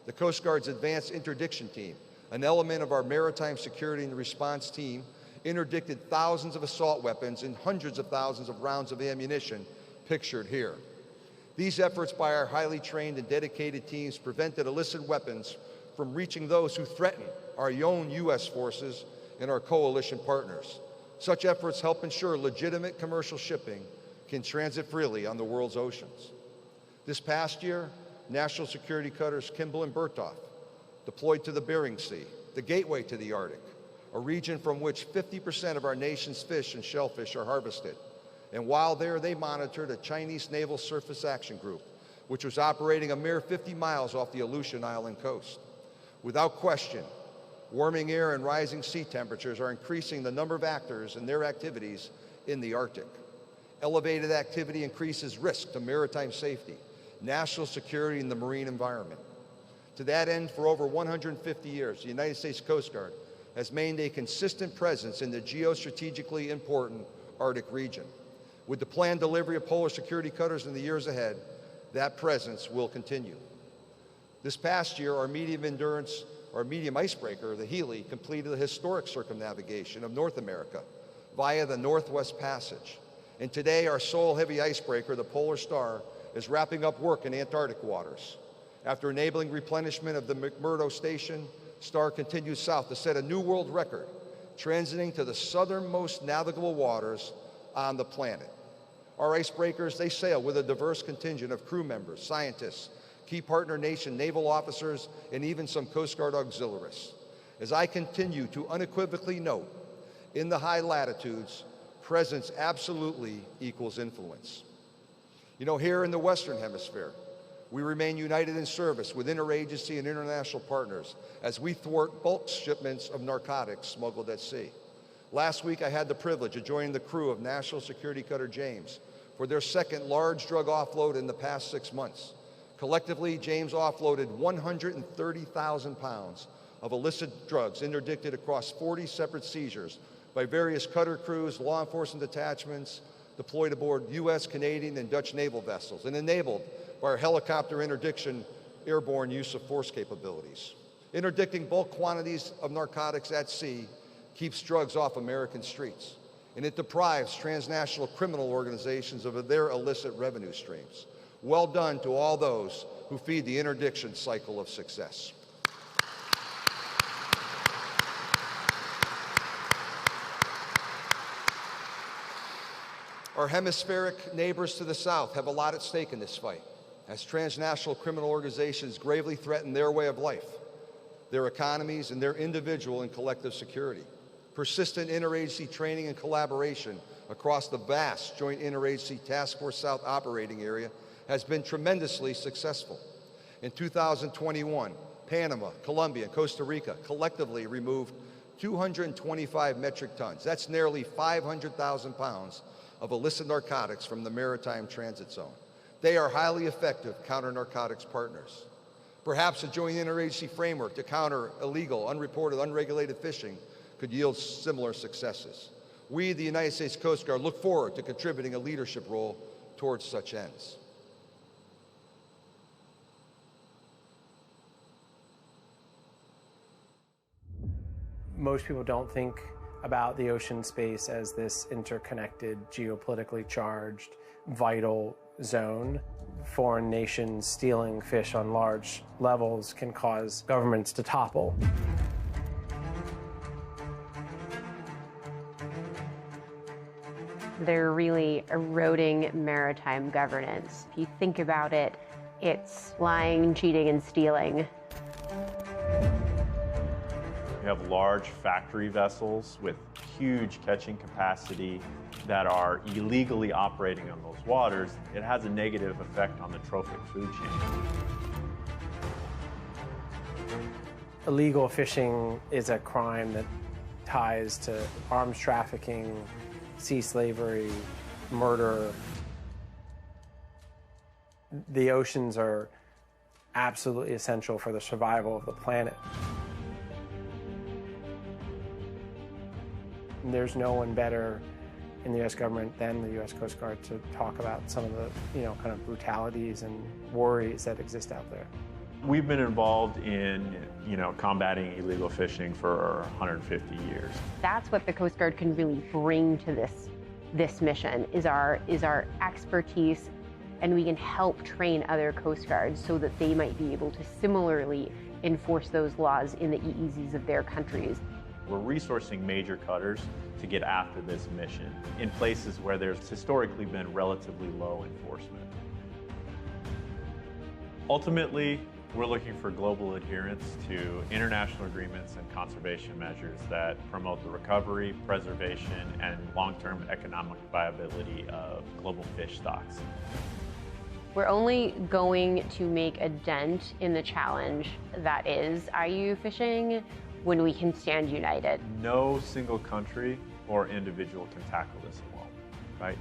the Coast Guard's Advanced Interdiction Team, an element of our maritime security and response team, interdicted thousands of assault weapons and hundreds of thousands of rounds of ammunition pictured here. These efforts by our highly trained and dedicated teams prevented illicit weapons from reaching those who threaten our own U.S. forces and our coalition partners. Such efforts help ensure legitimate commercial shipping can transit freely on the world's oceans. This past year, National Security Cutters Kimball and Berthoff deployed to the Bering Sea, the gateway to the Arctic, a region from which 50% of our nation's fish and shellfish are harvested. And while there, they monitored a Chinese Naval Surface Action Group, which was operating a mere 50 miles off the Aleutian Island coast. Without question, Warming air and rising sea temperatures are increasing the number of actors and their activities in the Arctic. Elevated activity increases risk to maritime safety, national security, and the marine environment. To that end, for over 150 years, the United States Coast Guard has maintained a consistent presence in the geostrategically important Arctic region. With the planned delivery of polar security cutters in the years ahead, that presence will continue. This past year, our medium icebreaker, the Healy, completed the historic circumnavigation of North America via the Northwest Passage. And today, our sole heavy icebreaker, the Polar Star, is wrapping up work in Antarctic waters. After enabling replenishment of the McMurdo Station, Star continues south to set a new world record, transiting to the southernmost navigable waters on the planet. Our icebreakers, they sail with a diverse contingent of crew members, scientists, key partner nation naval officers, and even some Coast Guard auxiliaries. As I continue to unequivocally note, in the high latitudes, presence absolutely equals influence. You know, here in the Western Hemisphere, we remain united in service with interagency and international partners as we thwart bulk shipments of narcotics smuggled at sea. Last week, I had the privilege of joining the crew of National Security Cutter James for their second large drug offload in the past 6 months. Collectively, James offloaded 130,000 pounds of illicit drugs interdicted across 40 separate seizures by various cutter crews, law enforcement detachments deployed aboard U.S., Canadian, and Dutch naval vessels, and enabled by our helicopter interdiction airborne use of force capabilities. Interdicting bulk quantities of narcotics at sea keeps drugs off American streets, and it deprives transnational criminal organizations of their illicit revenue streams. Well done to all those who feed the interdiction cycle of success. Our hemispheric neighbors to the south have a lot at stake in this fight, as transnational criminal organizations gravely threaten their way of life, their economies, and their individual and collective security. Persistent interagency training and collaboration across the vast Joint Interagency Task Force South operating area has been tremendously successful. In 2021, Panama, Colombia, and Costa Rica collectively removed 225 metric tons. That's nearly 500,000 pounds of illicit narcotics from the maritime transit zone. They are highly effective counter-narcotics partners. Perhaps a joint interagency framework to counter illegal, unreported, unregulated fishing could yield similar successes. We, the United States Coast Guard, look forward to contributing a leadership role towards such ends. Most people don't think about the ocean space as this interconnected, geopolitically charged, vital zone. Foreign nations stealing fish on large levels can cause governments to topple. They're really eroding maritime governance. If you think about it, it's lying, cheating, and stealing. We have large factory vessels with huge catching capacity that are illegally operating on those waters. It has a negative effect on the trophic food chain. Illegal fishing is a crime that ties to arms trafficking, sea slavery, murder. The oceans are absolutely essential for the survival of the planet. There's no one better in the U.S. government than the U.S. Coast Guard to talk about some of the, kind of brutalities and worries that exist out there. We've been involved in, combating illegal fishing for 150 years. That's what the Coast Guard can really bring to this mission is our expertise, and we can help train other Coast Guards so that they might be able to similarly enforce those laws in the EEZs of their countries. We're resourcing major cutters to get after this mission in places where there's historically been relatively low enforcement. Ultimately, we're looking for global adherence to international agreements and conservation measures that promote the recovery, preservation, and long-term economic viability of global fish stocks. We're only going to make a dent in the challenge that is IUU fishing when we can stand united. No single country or individual can tackle this alone, right?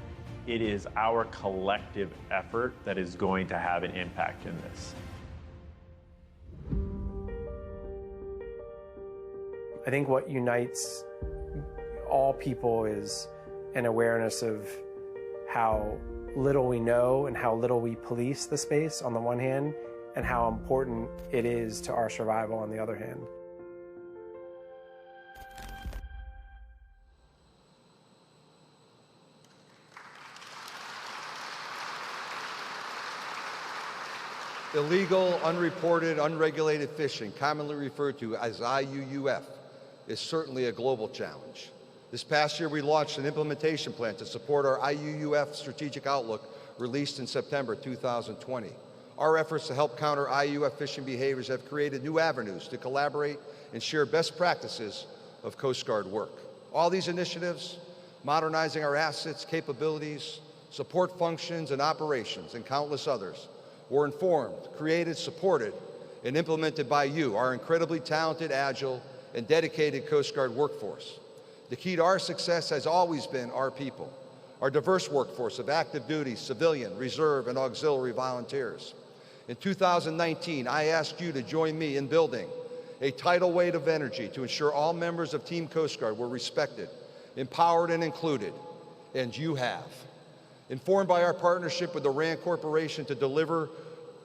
It is our collective effort that is going to have an impact in this. I think what unites all people is an awareness of how little we know and how little we police the space on the one hand, and how important it is to our survival on the other hand. Illegal, unreported, unregulated fishing, commonly referred to as IUUF, is certainly a global challenge. This past year, we launched an implementation plan to support our IUUF strategic outlook released in September 2020. Our efforts to help counter IUUF fishing behaviors have created new avenues to collaborate and share best practices of Coast Guard work. All these initiatives, modernizing our assets, capabilities, support functions and operations, and countless others, were informed, created, supported, and implemented by you, our incredibly talented, agile, and dedicated Coast Guard workforce. The key to our success has always been our people, our diverse workforce of active duty, civilian, reserve, and auxiliary volunteers. In 2019, I asked you to join me in building a tidal wave of energy to ensure all members of Team Coast Guard were respected, empowered, and included, and you have. Informed by our partnership with the RAND Corporation to deliver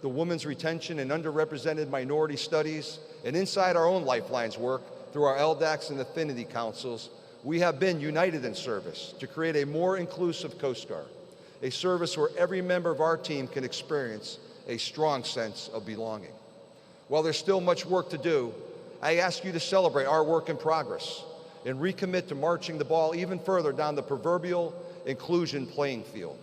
the Women's Retention and Underrepresented Minority Studies, and inside our own Lifelines work through our LDACs and Affinity Councils, we have been united in service to create a more inclusive Coast Guard, a service where every member of our team can experience a strong sense of belonging. While there's still much work to do, I ask you to celebrate our work in progress and recommit to marching the ball even further down the proverbial inclusion playing field.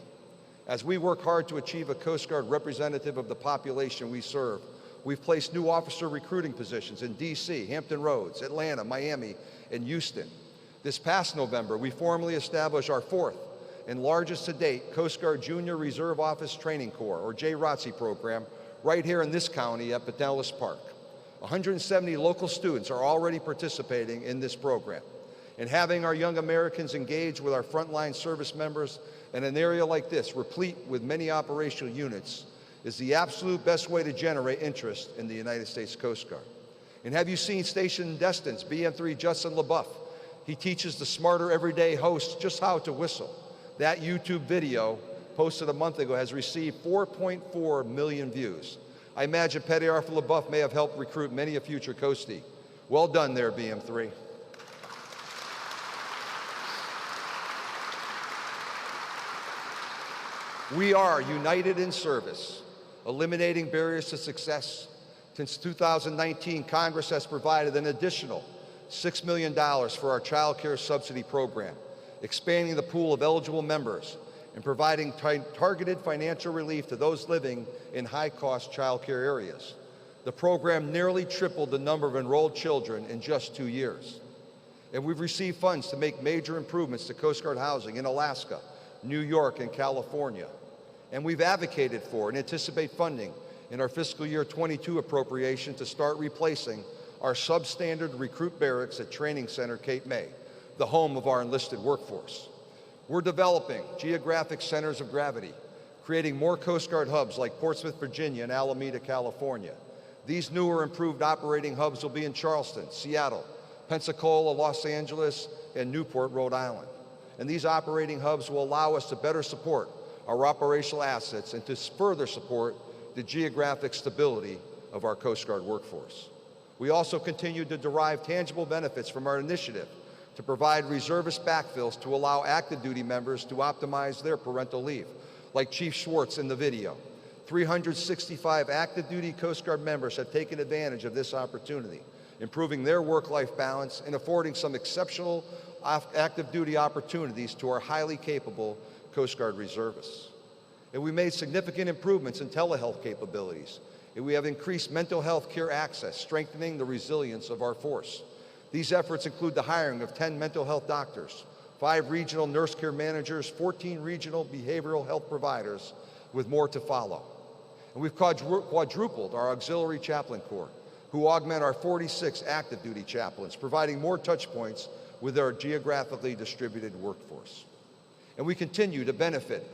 As we work hard to achieve a Coast Guard representative of the population we serve, we've placed new officer recruiting positions in DC, Hampton Roads, Atlanta, Miami, and Houston. This past November, we formally established our fourth and largest to date Coast Guard Junior Reserve Office Training Corps, or JROTC program, right here in this county at Pinellas Park. 170 local students are already participating in this program. And having our young Americans engage with our frontline service members in an area like this, replete with many operational units, is the absolute best way to generate interest in the United States Coast Guard. And have you seen Station in Destin's BM3 Justin LaBeouf? He teaches the smarter everyday hosts just how to whistle. That YouTube video, posted a month ago, has received 4.4 million views. I imagine Petty Officer LaBeouf may have helped recruit many a future Coastie. Well done there, BM3. We are united in service, eliminating barriers to success. Since 2019, Congress has provided an additional $6 million for our child care subsidy program, expanding the pool of eligible members and providing targeted financial relief to those living in high-cost child care areas. The program nearly tripled the number of enrolled children in just 2 years. And we've received funds to make major improvements to Coast Guard housing in Alaska, New York, and California. And we've advocated for and anticipate funding in our fiscal year 22 appropriation to start replacing our substandard recruit barracks at Training Center Cape May, the home of our enlisted workforce. We're developing geographic centers of gravity, creating more Coast Guard hubs like Portsmouth, Virginia, and Alameda, California. These newer improved operating hubs will be in Charleston, Seattle, Pensacola, Los Angeles, and Newport, Rhode Island. And these operating hubs will allow us to better support our operational assets and to further support the geographic stability of our Coast Guard workforce. We also continue to derive tangible benefits from our initiative to provide reservist backfills to allow active duty members to optimize their parental leave, like Chief Schultz in the video. 365 active duty Coast Guard members have taken advantage of this opportunity, improving their work-life balance and affording some exceptional active duty opportunities to our highly capable Coast Guard reservists. And we made significant improvements in telehealth capabilities, and we have increased mental health care access, strengthening the resilience of our force. These efforts include the hiring of 10 mental health doctors, 5 regional nurse care managers, 14 regional behavioral health providers, with more to follow. And we've quadrupled our auxiliary chaplain corps, who augment our 46 active duty chaplains, providing more touch points with our geographically distributed workforce. And we continue to benefit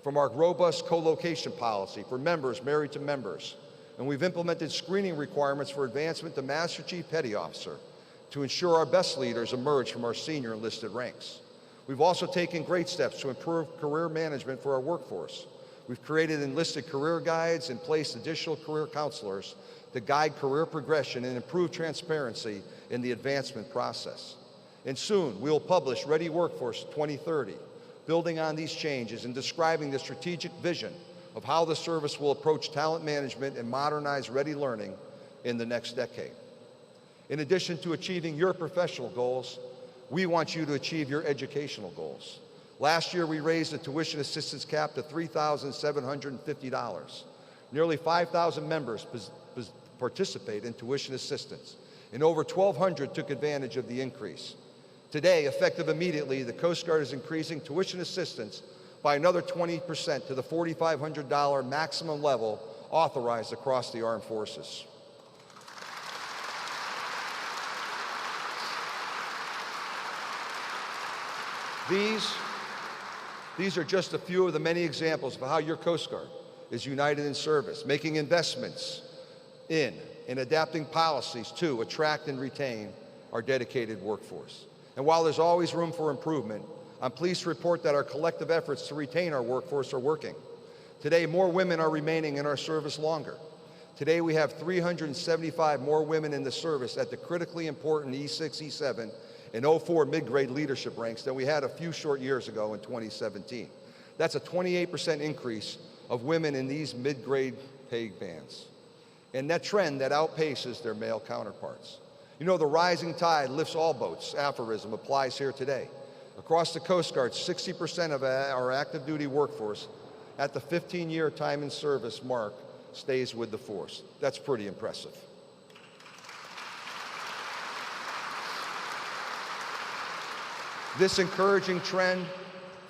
from our robust co-location policy for members married to members. And we've implemented screening requirements for advancement to Master Chief Petty Officer to ensure our best leaders emerge from our senior enlisted ranks. We've also taken great steps to improve career management for our workforce. We've created enlisted career guides and placed additional career counselors to guide career progression and improve transparency in the advancement process. And soon, we'll publish Ready Workforce 2030, building on these changes and describing the strategic vision of how the service will approach talent management and modernize Ready learning in the next decade. In addition to achieving your professional goals, we want you to achieve your educational goals. Last year, we raised the tuition assistance cap to $3,750. Nearly 5,000 members participate in tuition assistance, and over 1,200 took advantage of the increase. Today, effective immediately, the Coast Guard is increasing tuition assistance by another 20% to the $4,500 maximum level authorized across the armed forces. These are just a few of the many examples of how your Coast Guard is united in service, making investments in and adapting policies to attract and retain our dedicated workforce. And while there's always room for improvement, I'm pleased to report that our collective efforts to retain our workforce are working. Today, more women are remaining in our service longer. Today, we have 375 more women in the service at the critically important E6, E7, and 04 mid-grade leadership ranks than we had a few short years ago in 2017. That's a 28% increase of women in these mid-grade pay bands. And that trend that outpaces their male counterparts. You know, the rising tide lifts all boats aphorism applies here today. Across the Coast Guard, 60% of our active duty workforce at the 15-year time in service mark stays with the force. That's pretty impressive. This encouraging trend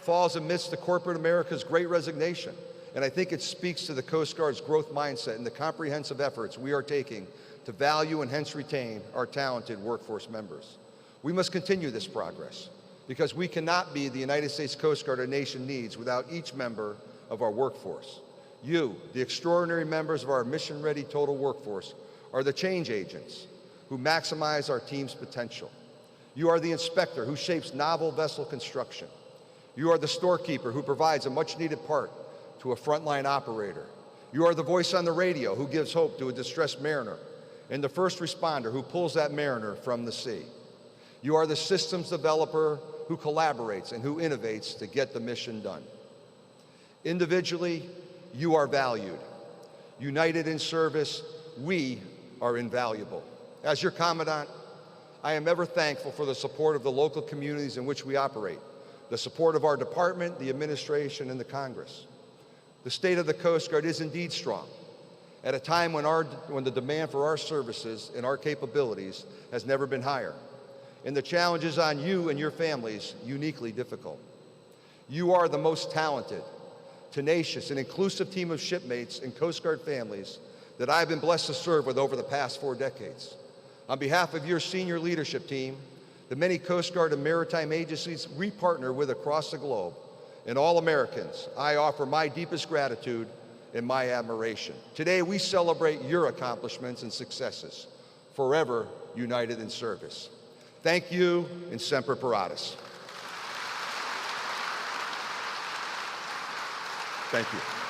falls amidst the corporate America's great resignation, and I think it speaks to the Coast Guard's growth mindset and the comprehensive efforts we are taking to value and hence retain our talented workforce members. We must continue this progress because we cannot be the United States Coast Guard our nation needs without each member of our workforce. You, the extraordinary members of our mission-ready total workforce, are the change agents who maximize our team's potential. You are the inspector who shapes novel vessel construction. You are the storekeeper who provides a much-needed part to a frontline operator. You are the voice on the radio who gives hope to a distressed mariner, and the first responder who pulls that mariner from the sea. You are the systems developer who collaborates and who innovates to get the mission done. Individually, you are valued. United in service, we are invaluable. As your Commandant, I am ever thankful for the support of the local communities in which we operate, the support of our department, the administration, and the Congress. The state of the Coast Guard is indeed strong, at a time when the demand for our services and our capabilities has never been higher, and the challenges on you and your families uniquely difficult. You are the most talented, tenacious, and inclusive team of shipmates and Coast Guard families that I've been blessed to serve with over the past 4 decades. On behalf of your senior leadership team, the many Coast Guard and maritime agencies we partner with across the globe, and all Americans, I offer my deepest gratitude and my admiration. Today, we celebrate your accomplishments and successes, forever united in service. Thank you, and Semper Paratus. Thank you.